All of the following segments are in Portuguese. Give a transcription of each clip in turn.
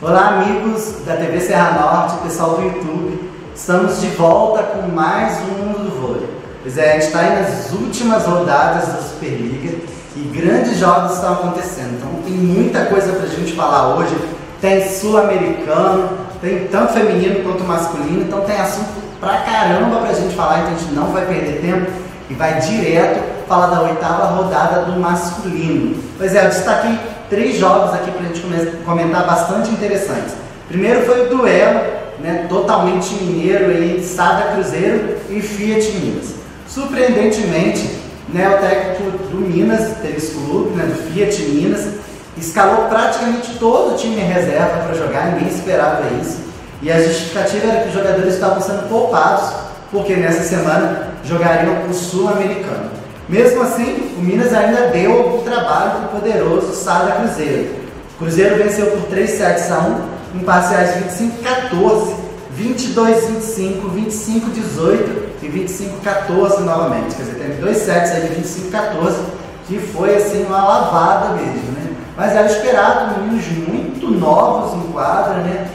Olá amigos da TV Serra Norte, pessoal do YouTube, estamos de volta com mais um Mundo do Vôlei. Pois é, a gente está aí nas últimas rodadas da Superliga e grandes jogos estão acontecendo, então tem muita coisa para a gente falar hoje. Tem sul-americano, tem tanto feminino quanto masculino, então tem assunto pra caramba pra gente falar, então a gente não vai perder tempo e vai direto falar da 8ª rodada do masculino. Pois é, eu destaquei 3 jogos aqui pra gente comentar bastante interessantes. Primeiro foi o duelo, né, totalmente mineiro aí, Sada Cruzeiro e Fiat Minas. Surpreendentemente, né, o técnico do Minas Tênis Clube, né, do Fiat Minas, escalou praticamente todo o time em reserva para jogar, ninguém esperava isso. E a justificativa era que os jogadores estavam sendo poupados, porque nessa semana jogariam o Sul-Americano. Mesmo assim, o Minas ainda deu o trabalho para o poderoso Sada Cruzeiro. O Cruzeiro venceu por 3-7-1, em parciais 25-14, 22-25, 25-18 e 25-14 novamente. Quer dizer, teve 2 sets aí de 25-14, que foi assim uma lavada mesmo, né? Mas era esperado, meninos muito novos em quadra, né?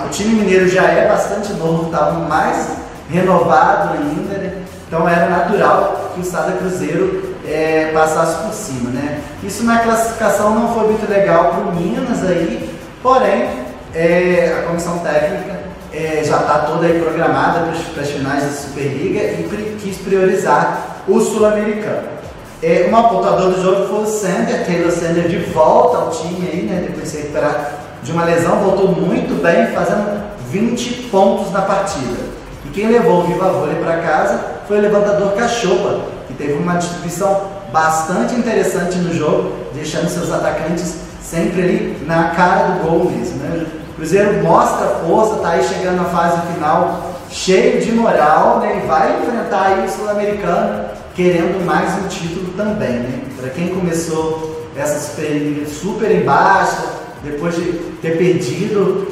O time mineiro já é bastante novo, estava mais renovado ainda, né? Então era natural que o Sada Cruzeiro passasse por cima, né? Isso na classificação não foi muito legal para o Minas aí, porém a comissão técnica já está toda aí programada para as finais da Superliga e quis priorizar o sul-americano. O maior pontuador do jogo foi o Sander, Taylor Sander, de volta ao time aí, né? Depois de se recuperar de uma lesão, voltou muito bem, fazendo 20 pontos na partida. E quem levou o Viva Vôlei para casa foi o levantador Cachopa, que teve uma distribuição bastante interessante no jogo, deixando seus atacantes sempre ali na cara do gol mesmo, né? O Cruzeiro mostra força, está aí chegando na fase final cheio de moral, né? E vai enfrentar aí o Sul-Americano querendo mais um título também, né? Para quem começou essa Superliga super em baixa, depois de ter perdido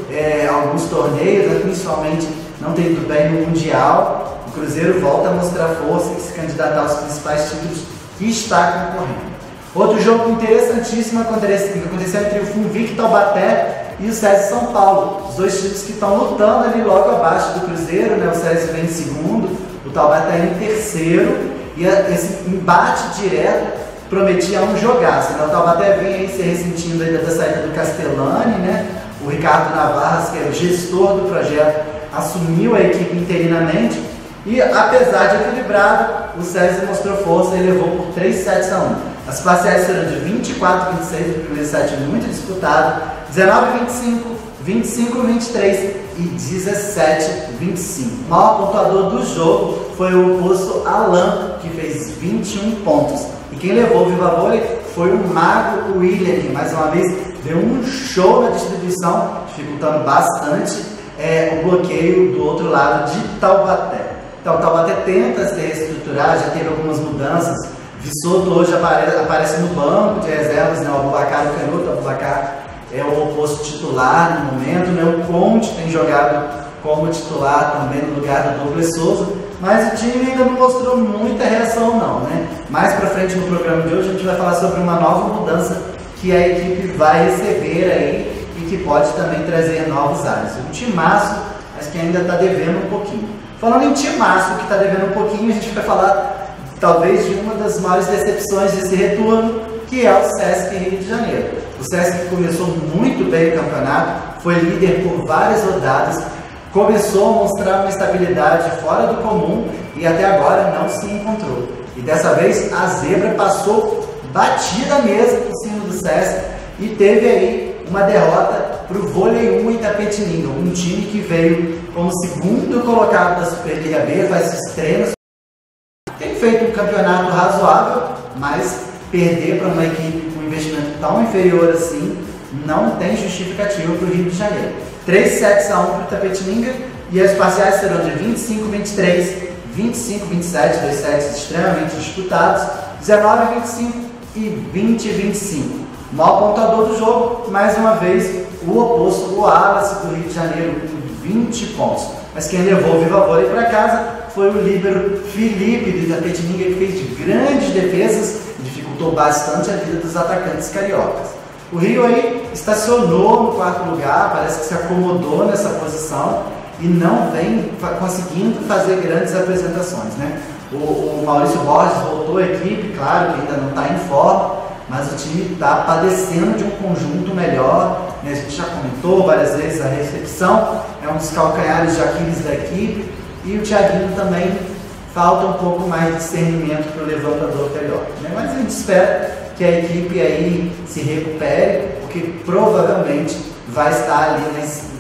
alguns torneios, né? Principalmente não ter ido bem no Mundial, o Cruzeiro volta a mostrar força e se candidatar aos principais títulos que está concorrendo. Outro jogo interessantíssimo aconteceu entre o Funvic Taubaté e o SESI São Paulo, os dois times que estão lutando ali logo abaixo do Cruzeiro, né? O SESI vem em segundo, o Taubaté em terceiro, e esse embate direto prometia um jogaço, né? O Taubaté vem aí se ressentindo ainda da saída do Castellani, né? O Ricardo Navarras, que é o gestor do projeto, assumiu a equipe interinamente e, apesar de equilibrado, o SESI mostrou força e levou por 3-7-1. As parciais foram de 24-26 no primeiro set, muito disputado, 19-25, 25-23 e 17-25. O maior pontuador do jogo foi o oposto Alan, que fez 21 pontos. E quem levou o Viva Vôlei foi o Mago William, que mais uma vez deu um show na distribuição, dificultando bastante o bloqueio do outro lado de Taubaté. Então o Taubaté tenta se reestruturar, já teve algumas mudanças. Vissoto hoje aparece no banco de reservas, né? O Abubacar e o Canuto. O Abubacar é o oposto titular no momento, né? O Conte tem jogado como titular também no lugar do Douglas Souza, mas o time ainda não mostrou muita reação não, né? Mais pra frente no programa de hoje a gente vai falar sobre uma nova mudança que a equipe vai receber aí e que pode também trazer novos ares. Um timaço, mas que ainda está devendo um pouquinho. Falando em timaço que está devendo um pouquinho, a gente vai falar talvez de uma das maiores decepções desse retorno, que é o Sesc Rio de Janeiro. O Sesc começou muito bem o campeonato, foi líder por várias rodadas, começou a mostrar uma estabilidade fora do comum e até agora não se encontrou. E dessa vez a zebra passou batida mesmo por cima do Sesc e teve aí uma derrota para o Vôlei 1 Itapetininga, um time que veio como segundo colocado da Superliga B, faz esses treinos. Tem feito um campeonato razoável, mas perder para uma equipe com investimento tão inferior assim não tem justificativa para o Rio de Janeiro. 3-7-1 para o Itapetininga e as parciais serão de 25-23, 25-27, 2 sets extremamente disputados, 19-25 e 20-25. O maior pontuador do jogo, mais uma vez, o oposto, o Wallace do Rio de Janeiro, com 20 pontos. Mas quem levou o Viva Vôlei para casa foi o líbero Felipe do Itapetininga, que fez grandes defesas e dificultou bastante a vida dos atacantes cariocas. O Rio aí estacionou no quarto lugar, parece que se acomodou nessa posição e não vem conseguindo fazer grandes apresentações, né? O Maurício Borges voltou à equipe, claro que ainda não está em forma, mas o time está padecendo de um conjunto melhor, né? A gente já comentou várias vezes, a recepção é um dos calcanhares de Aquiles da equipe e o Thiaguinho também falta um pouco mais de discernimento para o levantador carioca, né? Mas a gente espera que a equipe aí se recupere, porque provavelmente vai estar ali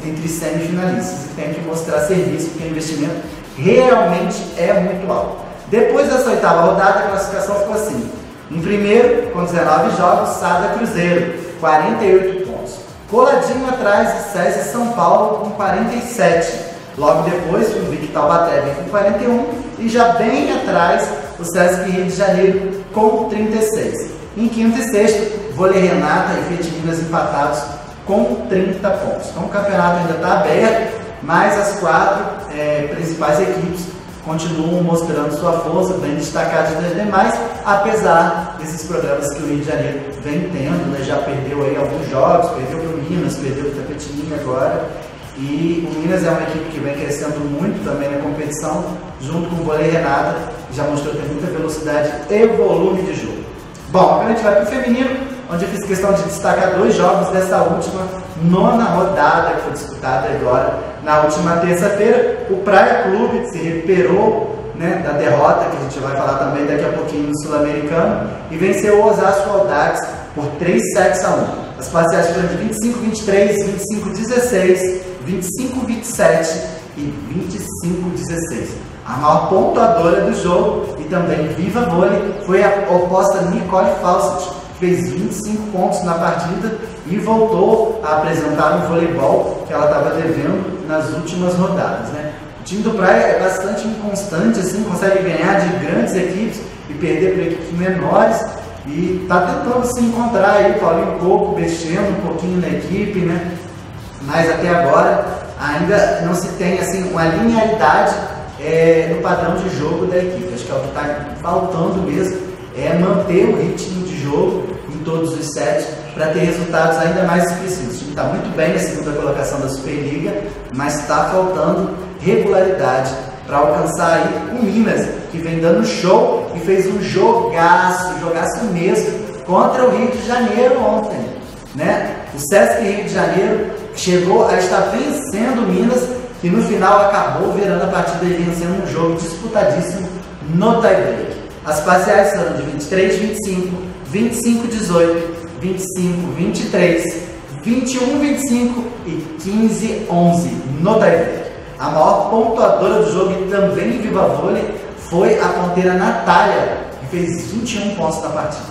entre semifinalistas e tem que mostrar serviço, porque o investimento realmente é muito alto. Depois dessa oitava rodada, a classificação ficou assim: em primeiro, com 19 jogos, Sada Cruzeiro, 48 pontos. Coladinho atrás de SESI São Paulo, com 47. Logo depois, o Vic Taubaté vem com 41 e já bem atrás, o Sesc Rio de Janeiro com 36. Em quinto e sexto, Vôlei Renata e Fiat Minas empatados com 30 pontos. Então o campeonato ainda está aberto, mas as quatro principais equipes continuam mostrando sua força, bem destacadas das demais, apesar desses problemas que o Rio de Janeiro vem tendo, né? Já perdeu aí alguns jogos, perdeu para o Minas, perdeu para o Tapetininga agora. E o Minas é uma equipe que vem crescendo muito também na competição, junto com o Vôlei Renata, já mostrou ter muita velocidade e volume de jogo. Bom, agora a gente vai para o feminino, onde eu fiz questão de destacar 2 jogos dessa última 9ª rodada que foi disputada agora na última terça-feira. O Praia Clube se recuperou, né, da derrota, que a gente vai falar também daqui a pouquinho no Sul-Americano, e venceu o Osasco Audax por 3-7-1. As parciais foram de 25-23, 25-16, 25-27 e 25-16. A maior pontuadora do jogo e também viva vôlei foi a oposta Nicole Fawcett, que fez 25 pontos na partida e voltou a apresentar um voleibol que ela estava devendo nas últimas rodadas, né? O time do Praia é bastante inconstante, assim, consegue ganhar de grandes equipes e perder para equipes menores e está tentando se encontrar aí, Paulinho Coco mexendo um pouquinho na equipe, né? Mas até agora ainda não se tem assim uma linearidade no padrão de jogo da equipe. Acho que é o que está faltando mesmo, é manter o ritmo de jogo em todos os sets para ter resultados ainda mais expressivos. O time está muito bem na segunda colocação da Superliga, mas está faltando regularidade para alcançar aí o Minas, que vem dando show e fez um jogaço mesmo contra o Rio de Janeiro ontem, né? O Sesc Rio de Janeiro chegou a estar vencendo o Minas, que no final acabou virando a partida e vencendo um jogo disputadíssimo no tie-break. As parciais foram de 23-25, 25-18, 25-23, 21-25 e 15-11 no tie-break. A maior pontuadora do jogo e também Viva Vôlei foi a ponteira Natália, que fez 21 pontos na partida.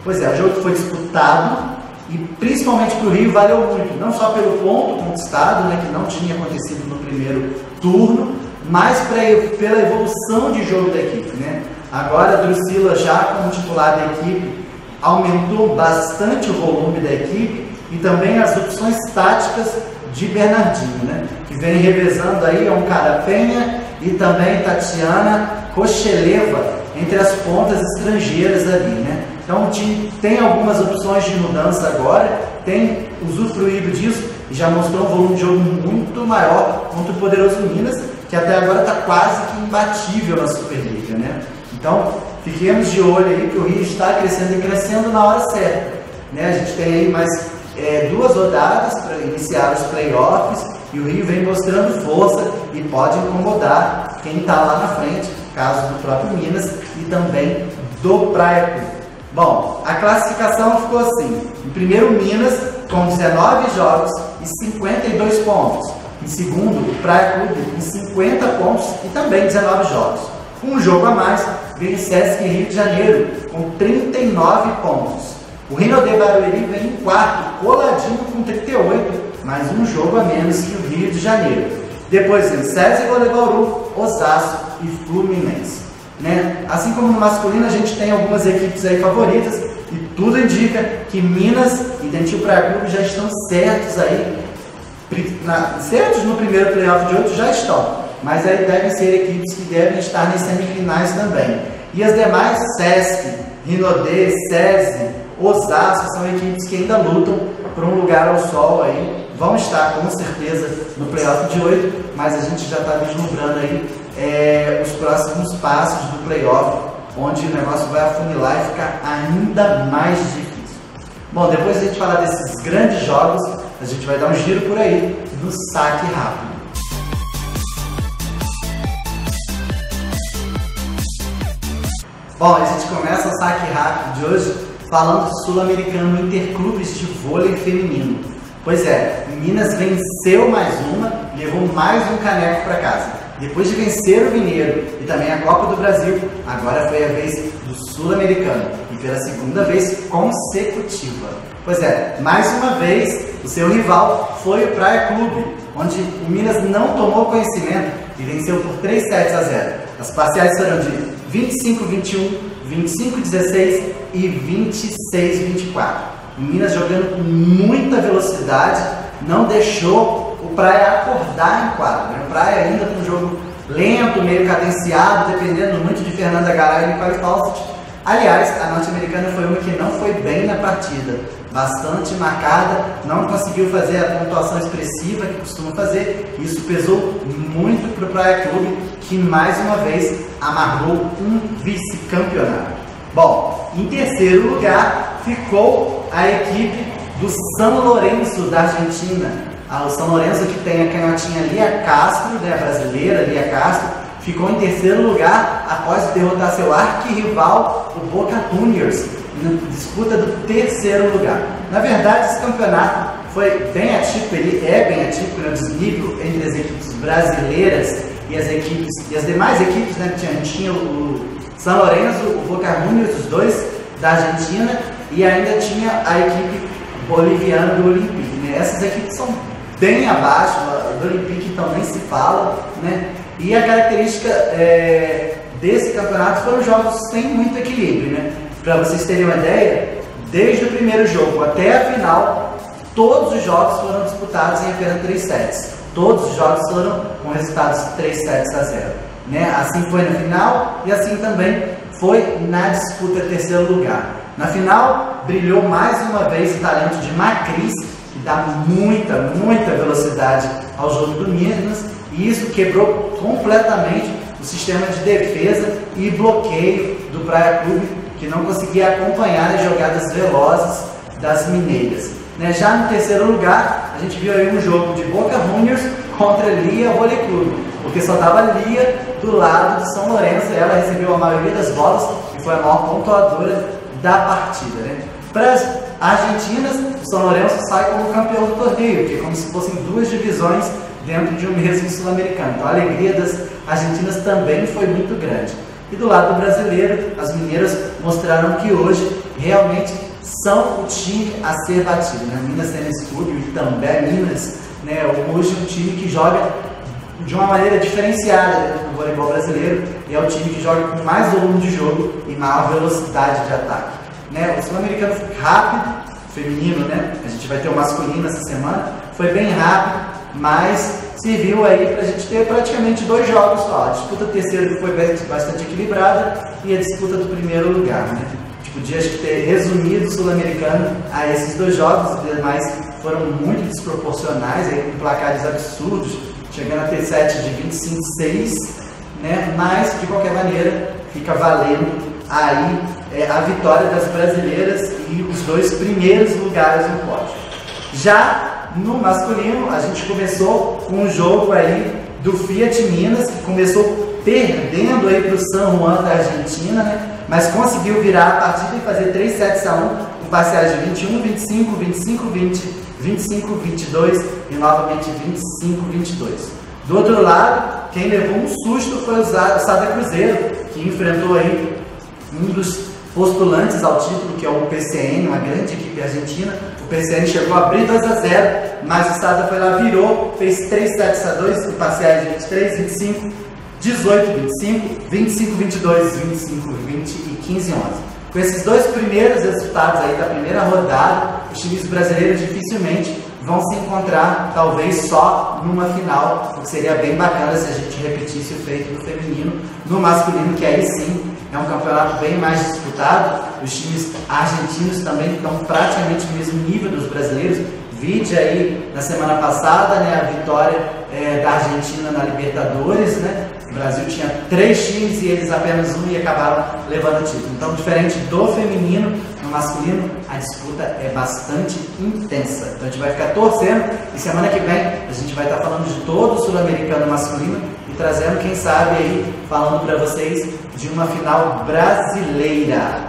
Pois é, o jogo foi disputado e principalmente para o Rio valeu muito, não só pelo ponto conquistado, né, que não tinha acontecido no primeiro turno, mas pela evolução de jogo da equipe, né? Agora a Drusila, já como titular da equipe, aumentou bastante o volume da equipe e também as opções táticas de Bernardinho, né? Que vem revezando aí, é um Carapenha e também Tatiana Kocheleva entre as pontas estrangeiras ali, né? Então o time tem algumas opções de mudança agora, tem usufruído disso e já mostrou um volume de jogo muito maior contra o poderoso Minas, que até agora está quase que imbatível na Superliga, né? Então fiquemos de olho aí que o Rio está crescendo e crescendo na hora certa, né? A gente tem aí mais 2 rodadas para iniciar os playoffs e o Rio vem mostrando força e pode incomodar quem está lá na frente, caso do próprio Minas e também do Praia Clube. Bom, a classificação ficou assim: em primeiro Minas com 19 jogos e 52 pontos, em segundo o Praia Clube com 50 pontos e também 19 jogos. Com um jogo a mais vem o Sesc Rio de Janeiro com 39 pontos. O Rino de Barueri vem em quarto, coladinho com 38, mais um jogo a menos que o Rio de Janeiro. Depois vem SESI Bauru, Osasco e Fluminense, né? Assim como no masculino a gente tem algumas equipes aí favoritas e tudo indica que Minas e Dentil Praia Clube já estão certos aí, certos no primeiro playoff de hoje já estão, mas aí devem ser equipes que devem estar nas semifinais também. E as demais, Sesc, Rinodê, SESI, Osasco, são equipes que ainda lutam por um lugar ao sol aí, vão estar com certeza no playoff de 8, mas a gente já está vislumbrando aí os próximos passos do playoff, onde o negócio vai afunilar e ficar ainda mais difícil. Bom, depois de a gente falar desses grandes jogos, a gente vai dar um giro por aí no saque rápido. Bom, a gente começa o saque rápido de hoje falando do Sul-Americano Interclubes de Vôlei Feminino. Pois é, Minas venceu mais uma e levou mais um caneco para casa. Depois de vencer o Mineiro e também a Copa do Brasil, agora foi a vez do Sul-Americano e pela segunda vez consecutiva. Pois é, mais uma vez o seu rival foi o Praia Clube, onde o Minas não tomou conhecimento e venceu por 3-7-0. As parciais foram de 25-21, 25-16 e 26-24. O Minas jogando com muita velocidade, não deixou o Praia acordar em quadra. O Praia ainda com um jogo lento, meio cadenciado, dependendo muito de Fernanda Garay e Nicole Fawcett. Aliás, a norte-americana foi uma que não foi bem na partida, bastante marcada, não conseguiu fazer a pontuação expressiva que costuma fazer. Isso pesou muito para o Praia Clube, que mais uma vez amarrou um vice-campeonato. Bom, em terceiro lugar ficou a equipe do São Lourenço da Argentina. O São Lourenço, que tem a canhotinha Lia Castro, né, a brasileira Lia Castro, ficou em terceiro lugar após derrotar seu arquirrival, o Boca Juniors, na disputa do terceiro lugar. Na verdade, esse campeonato foi bem atípico, ele é bem atípico no desnível entre as equipes brasileiras e as demais equipes, né, que tinha o São Lourenço, o Boca Juniors, os dois da Argentina, e ainda tinha a equipe boliviana do Olympique, né? Essas equipes são bem abaixo, do Olympique então nem se fala, né? E a característica desse campeonato foram jogos sem muito equilíbrio, né? Para vocês terem uma ideia, desde o primeiro jogo até a final, todos os jogos foram disputados em apenas 3 sets. Todos os jogos foram com resultados 3-0, né? Assim foi na final e assim também foi na disputa terceiro lugar. Na final, brilhou mais uma vez o talento de Macris, que dá muita velocidade ao jogo do Minas, e isso quebrou completamente o sistema de defesa e bloqueio do Praia Clube, que não conseguia acompanhar as jogadas velozes das mineiras. Né? Já no terceiro lugar, a gente viu aí um jogo de Boca Juniors contra Lia Vôlei Clube, porque só dava Lia do lado de São Lourenço, ela recebeu a maioria das bolas e foi a maior pontuadora da partida. Né? Para as argentinas, o São Lourenço sai como campeão do torneio, que é como se fossem 2 divisões dentro de um mesmo sul-americano. Então a alegria das argentinas também foi muito grande. E do lado brasileiro, as mineiras mostraram que hoje realmente são o time a ser batido. Né? Minas Tênis Clube e também Minas, né? Hoje é um time que joga de uma maneira diferenciada dentro do voleibol brasileiro, e é o time que joga com mais volume de jogo e maior velocidade de ataque. Né? O sul-americano foi rápido, feminino, né? A gente vai ter o masculino essa semana, foi bem rápido, mas serviu aí para a gente ter praticamente 2 jogos só. A disputa terceira foi bastante equilibrada e a disputa do primeiro lugar. Né? A gente podia ter resumido o sul-americano a esses 2 jogos, os demais foram muito desproporcionais, aí, com placares absurdos, chegando a ter set de 25-6, né? Mas de qualquer maneira fica valendo aí a vitória das brasileiras e os 2 primeiros lugares no pódio. Já no masculino, a gente começou com um jogo aí do Fiat Minas, que começou perdendo aí para o San Juan da Argentina, né? Mas conseguiu virar a partida e fazer 3-7-1 com parciais de 21-25, 25-20, 25-22 e novamente 25-22. Do outro lado, quem levou um susto foi o Sada Cruzeiro, que enfrentou aí um dos postulantes ao título, que é o PCN, uma grande equipe argentina. O PCN chegou a abrir 2-0, mas o Sada foi lá, virou, fez 3-7-2 com parciais de 23, 25, 18, 25, 25, 22, 25, 20 e 15, 11. Com esses 2 primeiros resultados aí da primeira rodada, os times brasileiros dificilmente vão se encontrar, talvez só numa final, o que seria bem bacana se a gente repetisse o feito do feminino no masculino, que aí sim é um campeonato bem mais disputado, os times argentinos também estão praticamente no mesmo nível dos brasileiros. Vide aí na semana passada, né, a vitória da Argentina na Libertadores, né? O Brasil tinha 3 times e eles apenas um e acabaram levando o título. Então, diferente do feminino, no masculino, a disputa é bastante intensa. Então, a gente vai ficar torcendo e semana que vem a gente vai estar falando de todo o sul-americano masculino e trazendo, quem sabe, aí, falando para vocês de uma final brasileira.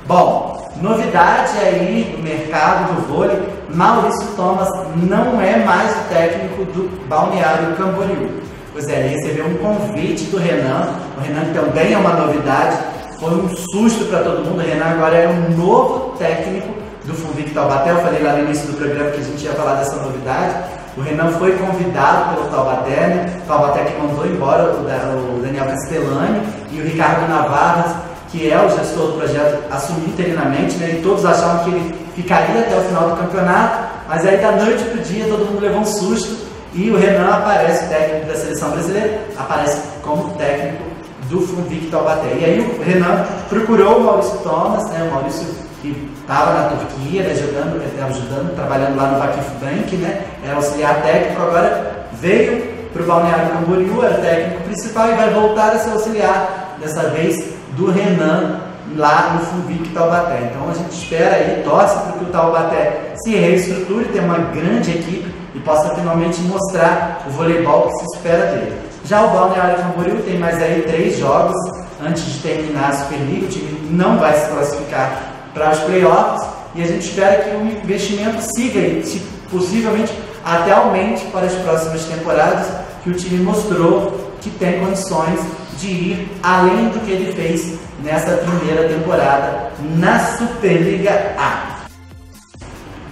Bom, novidade aí no mercado do vôlei, Maurício Thomas não é mais o técnico do Balneário Camboriú. Pois é, ele recebeu um convite do Renan, o Renan também é uma novidade, foi um susto para todo mundo. O Renan agora é um novo técnico do Funvic Taubaté. Eu falei lá no início do programa que a gente ia falar dessa novidade. O Renan foi convidado pelo Taubaté, né? O Taubaté que mandou embora o Daniel Castellani e o Ricardo Navarras, que é o gestor do projeto, assumiu interinamente, né? E todos achavam que ele ficaria até o final do campeonato, mas aí da noite para o dia todo mundo levou um susto e o Renan aparece, técnico da seleção brasileira, aparece como técnico do Funvic Taubaté. E aí o Renan procurou o Maurício Thomas, né? O Maurício que estava na Turquia, né, ajudando, trabalhando lá no Vakif Bank, né? Era auxiliar técnico, agora veio para o Balneário Camboriú, era o técnico principal e vai voltar a ser auxiliar, dessa vez do Renan, lá no Funvic Taubaté. Então a gente espera aí, torce para que o Taubaté se reestruture, tenha uma grande equipe e possa finalmente mostrar o voleibol que se espera dele. Já o Balneário Camboriú tem mais aí 3 jogos antes de terminar a Superliga. O time não vai se classificar para os playoffs e a gente espera que o investimento siga e possivelmente até aumente para as próximas temporadas, que o time mostrou que tem condições de ir além do que ele fez nessa primeira temporada na Superliga A.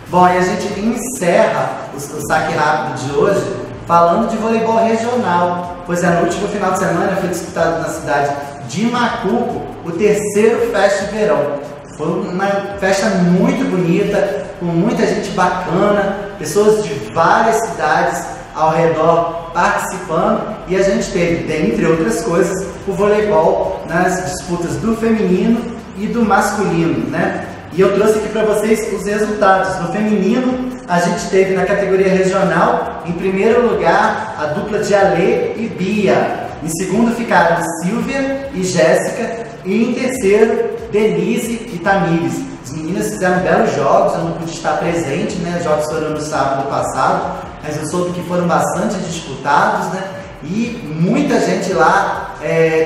Bom, e a gente encerra o saque rápido de hoje falando de voleibol regional, pois no último final de semana foi disputado na cidade de Macuco o 3º Fest Verão. Foi uma festa muito bonita, com muita gente bacana, pessoas de várias cidades ao redor participando, e a gente teve, dentre outras coisas, o voleibol nas disputas do feminino e do masculino, né? E eu trouxe aqui para vocês os resultados. No feminino, a gente teve na categoria regional, em primeiro lugar, a dupla de Ale e Bia. Em segundo ficaram Silvia e Jéssica, e em terceiro, Denise e Tamires. As meninas fizeram belos jogos, eu não pude estar presente, né? Os jogos foram no sábado passado, mas eu soube que foram bastante disputados, né? E muita gente lá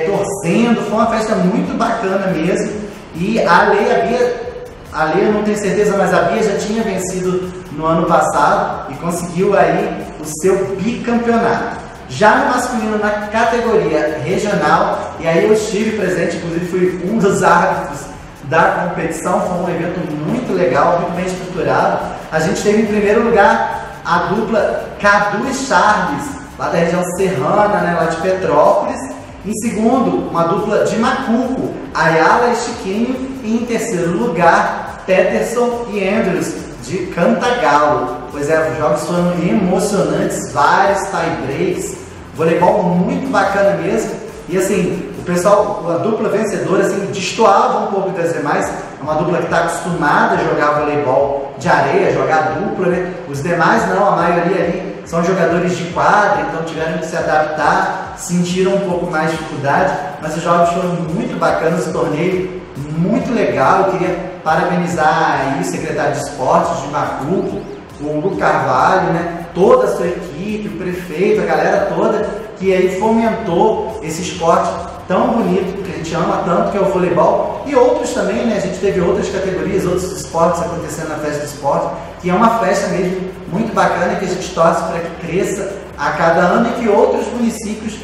torcendo, foi uma festa muito bacana mesmo. E a Ale e a Bia, a Ale eu não tenho certeza, mas a Bia já tinha vencido no ano passado e conseguiu aí o seu bicampeonato. Já no masculino, na categoria regional, e aí eu estive presente, inclusive fui um dos árbitros da competição, foi um evento muito legal, muito bem estruturado. A gente teve em primeiro lugar a dupla Cadu e Charles, lá da região serrana, né, lá de Petrópolis. Em segundo, uma dupla de Macuco, Ayala e Chiquinho. E em terceiro lugar, Peterson e Andrews, de Cantagalo. Pois os jogos foram emocionantes, vários tie-breaks, voleibol muito bacana mesmo. E assim, o pessoal, a dupla vencedora, assim, destoava um pouco das demais. É uma dupla que está acostumada a jogar voleibol de areia, jogar dupla, né? Os demais não, a maioria ali são jogadores de quadra, então tiveram que se adaptar, sentiram um pouco mais de dificuldade, mas os jogos foram muito bacanas, o torneio muito legal. Eu queria parabenizar aí o secretário de esportes de Macuco, o Hugo Carvalho, né? Toda a sua equipe, o prefeito, a galera toda, que aí fomentou esse esporte tão bonito, que a gente ama tanto, que é o voleibol, e outros também, né? A gente teve outras categorias, outros esportes acontecendo na Festa do Esporte, que é uma festa mesmo muito bacana, que a gente torce para que cresça a cada ano e que outros municípios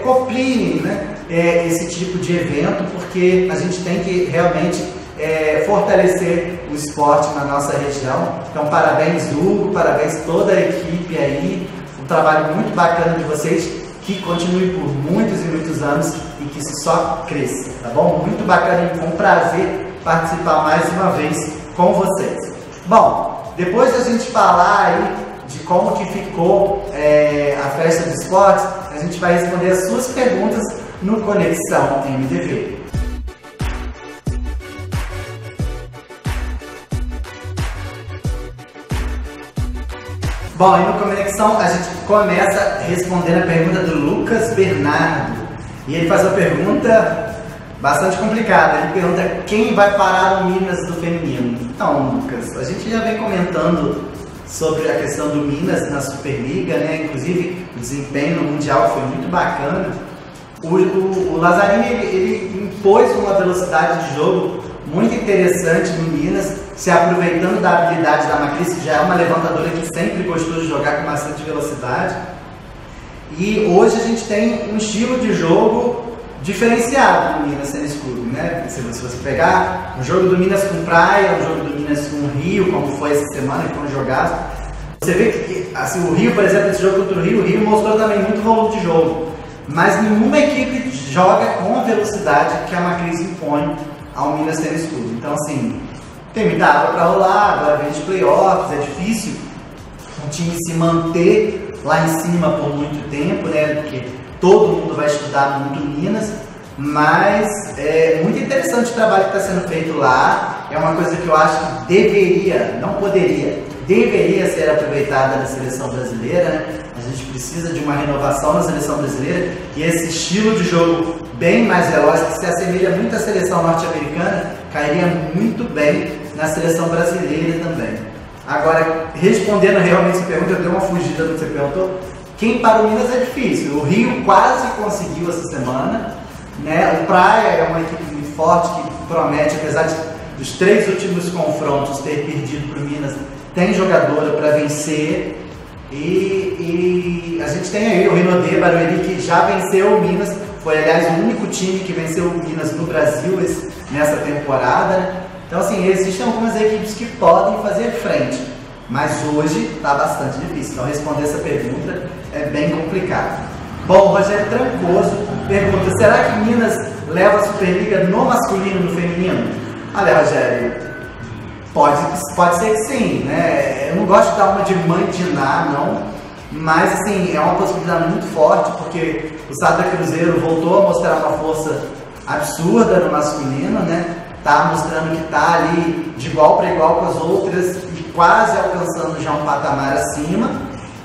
copiem, né? Esse tipo de evento, porque a gente tem que realmente fortalecer o esporte na nossa região. Então, parabéns, Hugo, parabéns toda a equipe aí, um trabalho muito bacana de vocês, que continue por muitos e muitos anos e que isso só cresça, tá bom? Muito bacana e foi um prazer participar mais uma vez com vocês. Bom, depois da gente falar aí de como que ficou a Festa de Esportes, a gente vai responder as suas perguntas no Conexão MDV. Bom, e no Conexão a gente começa respondendo a pergunta do Lucas Bernardo. E ele faz uma pergunta bastante complicada. Ele pergunta quem vai parar o Minas do feminino. Então, Lucas, a gente já vem comentando sobre a questão do Minas na Superliga, né? Inclusive o desempenho no Mundial foi muito bacana. O Lazzarini ele impôs uma velocidade de jogo muito interessante no Minas, se aproveitando da habilidade da Macris, que já é uma levantadora que sempre gostou de jogar com bastante velocidade. E hoje a gente tem um estilo de jogo diferenciado no Minas Tênis Clube, né? Se você pegar um jogo do Minas com Praia, um jogo do Minas com Rio, como foi essa semana, que foram jogados, você vê que assim, o Rio, por exemplo, esse jogo contra o Rio mostrou também muito volume de jogo, mas nenhuma equipe joga com a velocidade que a Macris impõe ao Minas Tênis Clube. Então, assim, tem muita água para rolar, agora vem de playoffs, é difícil um time se manter lá em cima por muito tempo, né? Porque todo mundo vai estudar muito Minas, mas é muito interessante o trabalho que está sendo feito lá. É uma coisa que eu acho que deveria, não poderia, deveria ser aproveitada na seleção brasileira, né? A gente precisa de uma renovação na seleção brasileira e esse estilo de jogo bem mais veloz, que se assemelha muito à seleção norte-americana, cairia muito bem na seleção brasileira também. Agora, respondendo realmente essa pergunta, eu dei uma fugida do que você perguntou. Quem para o Minas é difícil. O Rio quase conseguiu essa semana, né? O Praia é uma equipe muito forte que promete, apesar dos 3 últimos confrontos ter perdido para o Minas, tem jogadora para vencer. E a gente tem aí o Rinodê Barueri, que já venceu o Minas, foi aliás o único time que venceu o Minas no Brasil nessa temporada, né? Então assim, existem algumas equipes que podem fazer frente, mas hoje está bastante difícil. Então responder essa pergunta é bem complicado. Bom, o Rogério Trancoso pergunta, será que Minas leva a Superliga no masculino e no feminino? Olha, Rogério, pode ser que sim, né? Eu não gosto de dar uma de mãe de Ná, não, mas assim, é uma possibilidade muito forte, porque o Sada Cruzeiro voltou a mostrar uma força absurda no masculino, né? Tá mostrando que tá ali de igual para igual com as outras e quase alcançando já um patamar acima.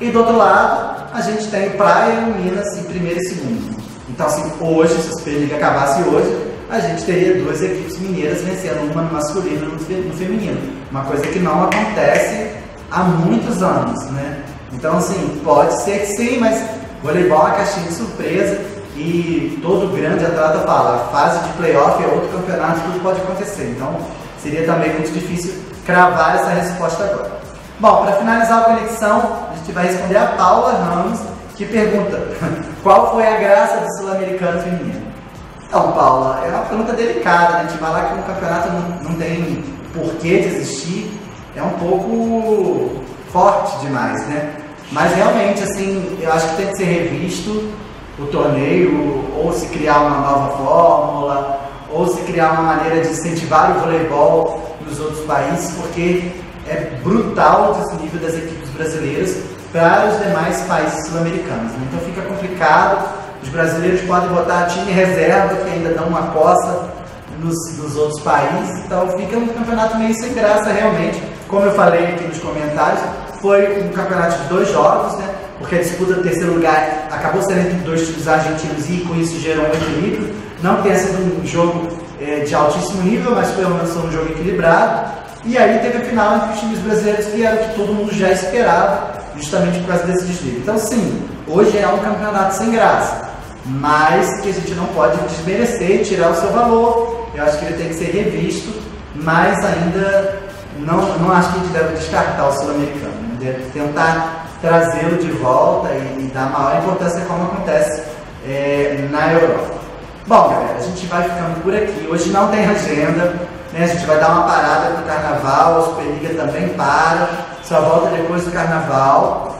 E do outro lado, a gente tem Praia e Minas em primeiro e segundo. Então assim, hoje, se a Superliga acabasse hoje, a gente teria 2 equipes mineiras vencendo, uma no masculino e no feminino. Uma coisa que não acontece há muitos anos, né? Então assim, pode ser que sim, mas voleibol é uma caixinha de surpresa e todo grande atleta fala, a fase de playoff é outro campeonato, tudo pode acontecer. Então seria também muito difícil cravar essa resposta agora. Bom, para finalizar a conexão, a gente vai responder a Paula Ramos, que pergunta qual foi a graça do Sul-Americano feminino? Então, Paula, é uma pergunta delicada, né? A gente falar que um campeonato não tem porquê de existir é um pouco forte demais, né? Mas realmente, assim, eu acho que tem que ser revisto o torneio, ou se criar uma nova fórmula, ou se criar uma maneira de incentivar o voleibol nos outros países, porque é brutal o desnível das equipes brasileiras para os demais países sul-americanos, né? Então fica complicado. Os brasileiros podem botar time reserva, que ainda dão uma coça nos outros países, então fica um campeonato meio sem graça realmente. Como eu falei aqui nos comentários, foi um campeonato de 2 jogos, né? Porque a disputa do terceiro lugar acabou sendo entre 2 times argentinos e com isso gerou um equilíbrio. Não tenha sido um jogo de altíssimo nível, mas pelo menos foi um jogo equilibrado. E aí teve a final entre os times brasileiros, que era o que todo mundo já esperava, justamente por causa desse desnível. Então sim, hoje é um campeonato sem graça, mas que a gente não pode desmerecer, tirar o seu valor. Eu acho que ele tem que ser revisto, mas ainda não acho que a gente deve descartar o sul-americano, né? Deve tentar trazê-lo de volta e dar maior importância como acontece na Europa. Bom, galera, a gente vai ficando por aqui. Hoje não tem agenda, né? A gente vai dar uma parada para o Carnaval, a Superliga também para, só volta depois do Carnaval.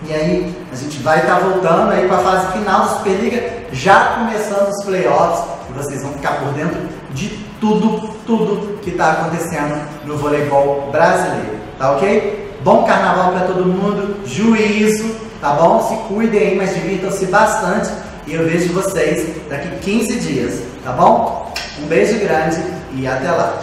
E aí a gente vai estar voltando aí para a fase final da Superliga, já começando os playoffs, e vocês vão ficar por dentro de tudo que está acontecendo no voleibol brasileiro, tá ok? Bom Carnaval para todo mundo, juízo, tá bom? Se cuidem aí, mas divirtam-se bastante, e eu vejo vocês daqui 15 dias, tá bom? Um beijo grande e até lá!